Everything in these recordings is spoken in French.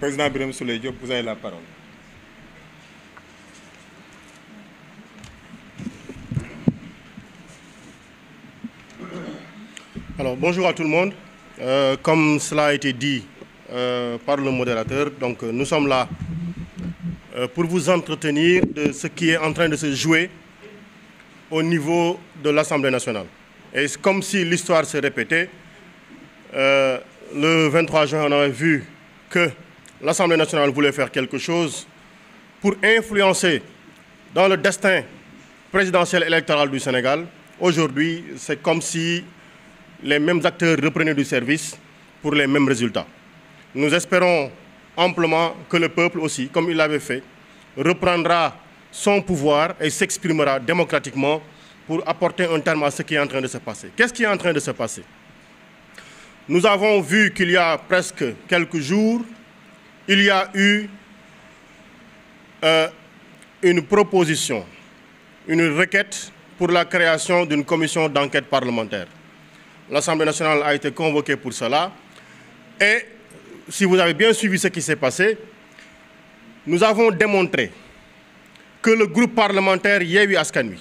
Président Birame Souleye Diop, vous avez la parole. Alors, bonjour à tout le monde. Comme cela a été dit par le modérateur, donc, nous sommes là pour vous entretenir de ce qui est en train de se jouer au niveau de l'Assemblée nationale. Et c'est comme si l'histoire se répétait. Le 23 juin, on avait vu que l'Assemblée nationale voulait faire quelque chose pour influencer dans le destin présidentiel électoral du Sénégal. Aujourd'hui, c'est comme si les mêmes acteurs reprenaient du service pour les mêmes résultats. Nous espérons amplement que le peuple aussi, comme il l'avait fait, reprendra son pouvoir et s'exprimera démocratiquement pour apporter un terme à ce qui est en train de se passer. Qu'est-ce qui est en train de se passer? Nous avons vu qu'il y a presque quelques jours, il y a eu une proposition, une requête pour la création d'une commission d'enquête parlementaire. L'Assemblée nationale a été convoquée pour cela. Et si vous avez bien suivi ce qui s'est passé, nous avons démontré que le groupe parlementaire Yewwi Askan Wi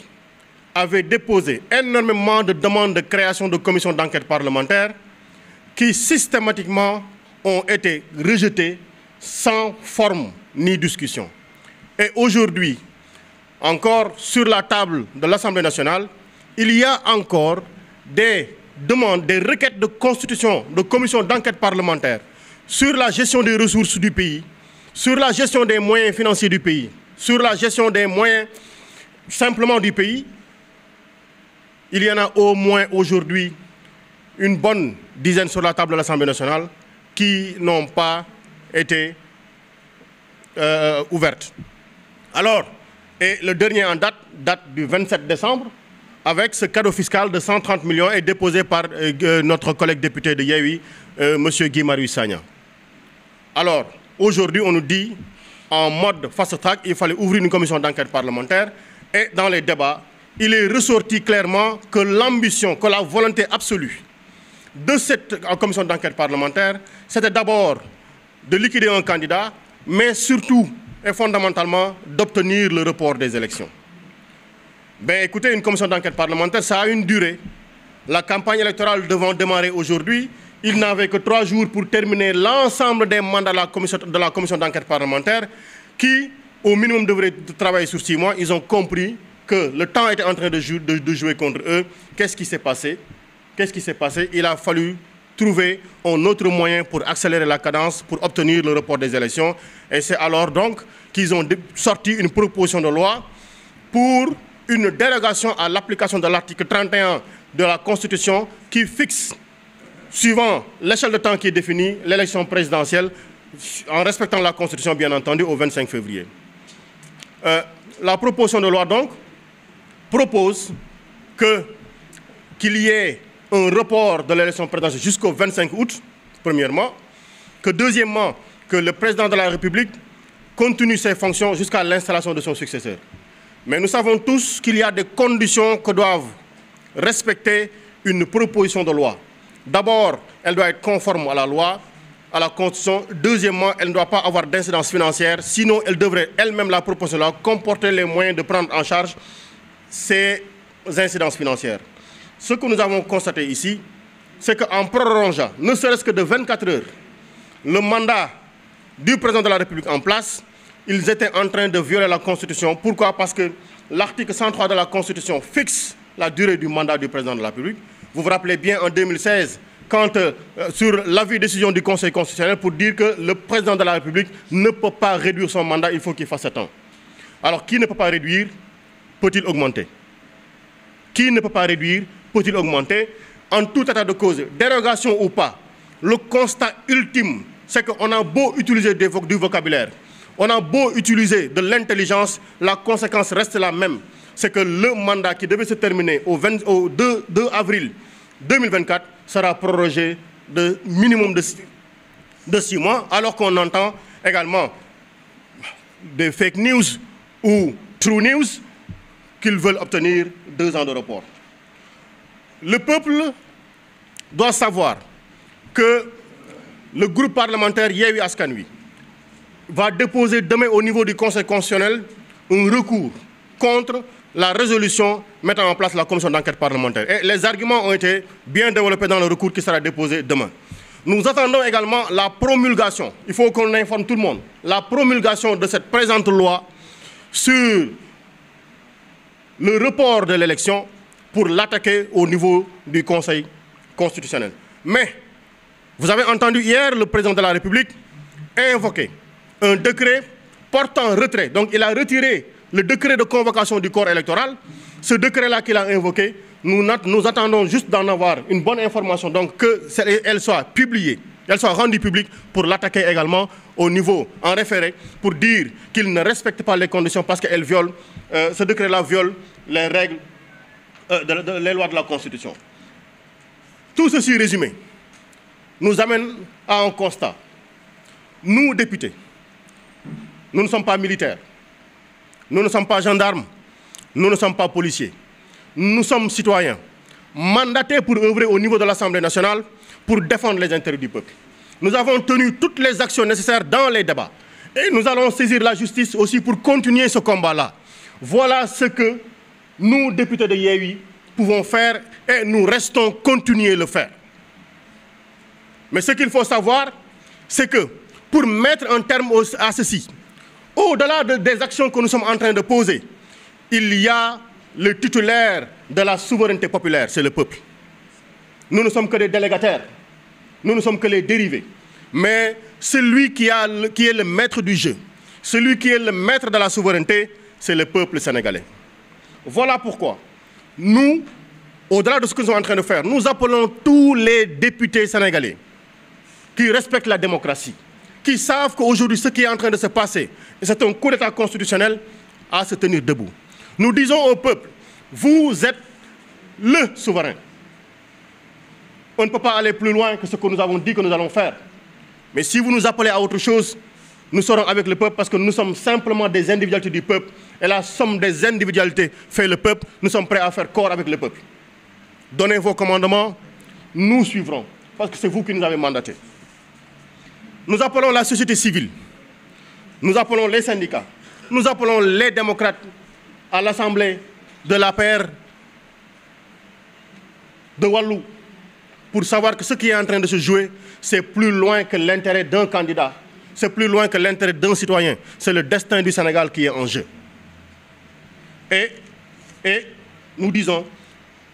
avait déposé énormément de demandes de création de commissions d'enquête parlementaire qui systématiquement ont été rejetées sans forme ni discussion. Et aujourd'hui, encore sur la table de l'Assemblée nationale, il y a encore des demandes, des requêtes de constitution de commissions d'enquête parlementaire sur la gestion des ressources du pays, sur la gestion des moyens financiers du pays, sur la gestion des moyens simplement du pays. Il y en a au moins aujourd'hui une bonne dizaine sur la table de l'Assemblée nationale qui n'ont pas été ouvertes. Alors, et le dernier en date du 27 décembre, avec ce cadeau fiscal de 130 millions est déposé par notre collègue député de Yewwi, M. Guy Marius Sagna. Alors, aujourd'hui, on nous dit, en mode fast-track, il fallait ouvrir une commission d'enquête parlementaire. Et dans les débats, il est ressorti clairement que l'ambition, que la volonté absolue de cette commission d'enquête parlementaire, c'était d'abord de liquider un candidat, mais surtout et fondamentalement d'obtenir le report des élections. Ben, écoutez, une commission d'enquête parlementaire, ça a une durée. La campagne électorale devant démarrer aujourd'hui, il n'avait que 3 jours pour terminer l'ensemble des mandats de la commission d'enquête parlementaire qui, au minimum, devrait travailler sur 6 mois. Ils ont compris que le temps était en train de jouer contre eux. Qu'est-ce qui s'est passé? Qu'est-ce qui s'est passé? Il a fallu trouver un autre moyen pour accélérer la cadence, pour obtenir le report des élections. Et c'est alors donc qu'ils ont sorti une proposition de loi pour une dérogation à l'application de l'article 31 de la Constitution qui fixe, suivant l'échelle de temps qui est définie, l'élection présidentielle, en respectant la Constitution, bien entendu, au 25 février. La proposition de loi, donc, propose qu'il y ait un report de l'élection présidentielle jusqu'au 25 août, premièrement, que deuxièmement, que le président de la République continue ses fonctions jusqu'à l'installation de son successeur. Mais nous savons tous qu'il y a des conditions que doivent respecter une proposition de loi. D'abord, elle doit être conforme à la loi, à la Constitution. Deuxièmement, elle ne doit pas avoir d'incidence financière, sinon elle devrait elle-même, la proposition de loi, comporter les moyens de prendre en charge ces incidences financières. Ce que nous avons constaté ici, c'est qu'en prolongeant, ne serait-ce que de 24 heures, le mandat du président de la République en place, ils étaient en train de violer la Constitution. Pourquoi? Parce que l'article 103 de la Constitution fixe la durée du mandat du président de la République. Vous vous rappelez bien en 2016, quand sur l'avis décision du Conseil constitutionnel pour dire que le président de la République ne peut pas réduire son mandat, il faut qu'il fasse 7 ans. Alors, qui ne peut pas réduire, peut-il augmenter? Qui ne peut pas réduire, peut-il augmenter? En tout état de cause, dérogation ou pas, le constat ultime, c'est qu'on a beau utiliser du vocabulaire, on a beau utiliser de l'intelligence, la conséquence reste la même. C'est que le mandat qui devait se terminer au 2 avril 2024 sera prorogé de minimum de 6 mois, alors qu'on entend également des fake news ou true news qu'ils veulent obtenir 2 ans de report. Le peuple doit savoir que le groupe parlementaire Yewwi Askan Wi va déposer demain au niveau du Conseil constitutionnel un recours contre la résolution mettant en place la commission d'enquête parlementaire. Et les arguments ont été bien développés dans le recours qui sera déposé demain. Nous attendons également la promulgation, il faut qu'on informe tout le monde, la promulgation de cette présente loi sur le report de l'élection pour l'attaquer au niveau du Conseil constitutionnel. Mais vous avez entendu hier le président de la République invoquer un décret portant retrait. Donc il a retiré le décret de convocation du corps électoral. Ce décret-là qu'il a invoqué, nous attendons juste d'en avoir une bonne information, donc qu'elle soit publiée, qu'elle soit rendue publique pour l'attaquer également au niveau en référé, pour dire qu'il ne respecte pas les conditions parce qu'elle viole, ce décret-là viole les règles, les lois de la Constitution. Tout ceci résumé nous amène à un constat. Nous, députés, nous ne sommes pas militaires, nous ne sommes pas gendarmes, nous ne sommes pas policiers. Nous sommes citoyens, mandatés pour œuvrer au niveau de l'Assemblée nationale pour défendre les intérêts du peuple. Nous avons tenu toutes les actions nécessaires dans les débats. Et nous allons saisir la justice aussi pour continuer ce combat-là. Voilà ce que nous, députés de Yewwi, pouvons faire et nous restons continuer le faire. Mais ce qu'il faut savoir, c'est que pour mettre un terme à ceci, au-delà des actions que nous sommes en train de poser, il y a le titulaire de la souveraineté populaire, c'est le peuple. Nous ne sommes que des délégataires, nous ne sommes que les dérivés. Mais celui qui est le maître du jeu, celui qui est le maître de la souveraineté, c'est le peuple sénégalais. Voilà pourquoi nous, au-delà de ce que nous sommes en train de faire, nous appelons tous les députés sénégalais qui respectent la démocratie, qui savent qu'aujourd'hui ce qui est en train de se passer, c'est un coup d'État constitutionnel, à se tenir debout. Nous disons au peuple, vous êtes le souverain. On ne peut pas aller plus loin que ce que nous avons dit que nous allons faire. Mais si vous nous appelez à autre chose, nous serons avec le peuple parce que nous sommes simplement des individualités du peuple. Et la somme des individualités fait le peuple. Nous sommes prêts à faire corps avec le peuple. Donnez vos commandements, nous suivrons. Parce que c'est vous qui nous avez mandatés. Nous appelons la société civile. Nous appelons les syndicats. Nous appelons les démocrates à l'Assemblée de l'APR de Wallou pour savoir que ce qui est en train de se jouer, c'est plus loin que l'intérêt d'un candidat, c'est plus loin que l'intérêt d'un citoyen, c'est le destin du Sénégal qui est en jeu. Et nous disons,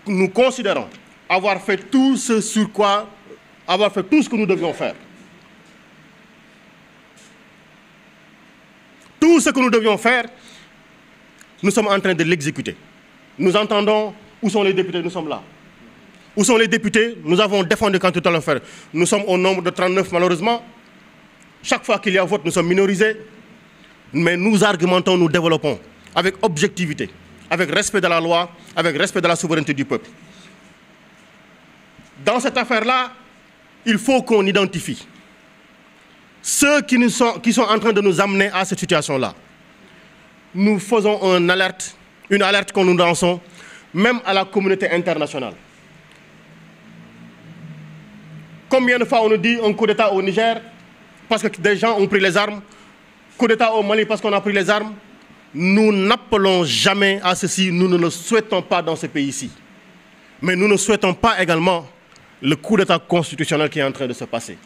nous considérons avoir fait tout ce sur quoi, avoir fait tout ce que nous devions faire. Tout ce que nous devions faire, nous sommes en train de l'exécuter. Nous entendons où sont les députés, nous sommes là. Où sont les députés? Nous avons défendu quand tout à l'heure. Nous sommes au nombre de 39 malheureusement. Chaque fois qu'il y a vote, nous sommes minorisés. Mais nous argumentons, nous développons avec objectivité, avec respect de la loi, avec respect de la souveraineté du peuple. Dans cette affaire-là, il faut qu'on identifie ceux qui sont en train de nous amener à cette situation-là. Nous faisons une alerte que nous lançons, même à la communauté internationale. Combien de fois on nous dit un coup d'État au Niger parce que des gens ont pris les armes, coup d'État au Mali parce qu'on a pris les armes? Nous n'appelons jamais à ceci, nous ne le souhaitons pas dans ce pays-ci. Mais nous ne souhaitons pas également le coup d'État constitutionnel qui est en train de se passer.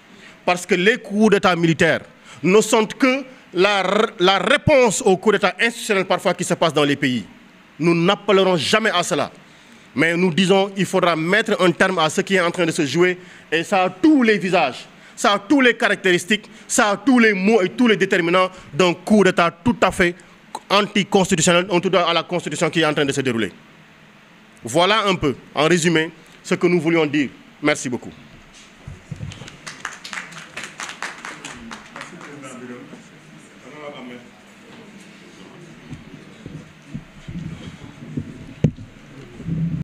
Parce que les coups d'État militaires ne sont que la réponse aux coups d'État institutionnels parfois qui se passent dans les pays. Nous n'appellerons jamais à cela. Mais nous disons qu'il faudra mettre un terme à ce qui est en train de se jouer. Et ça a tous les visages, ça a toutes les caractéristiques, ça a tous les mots et tous les déterminants d'un coup d'État tout à fait anticonstitutionnel, en tout cas à la Constitution qui est en train de se dérouler. Voilà un peu, en résumé, ce que nous voulions dire. Merci beaucoup.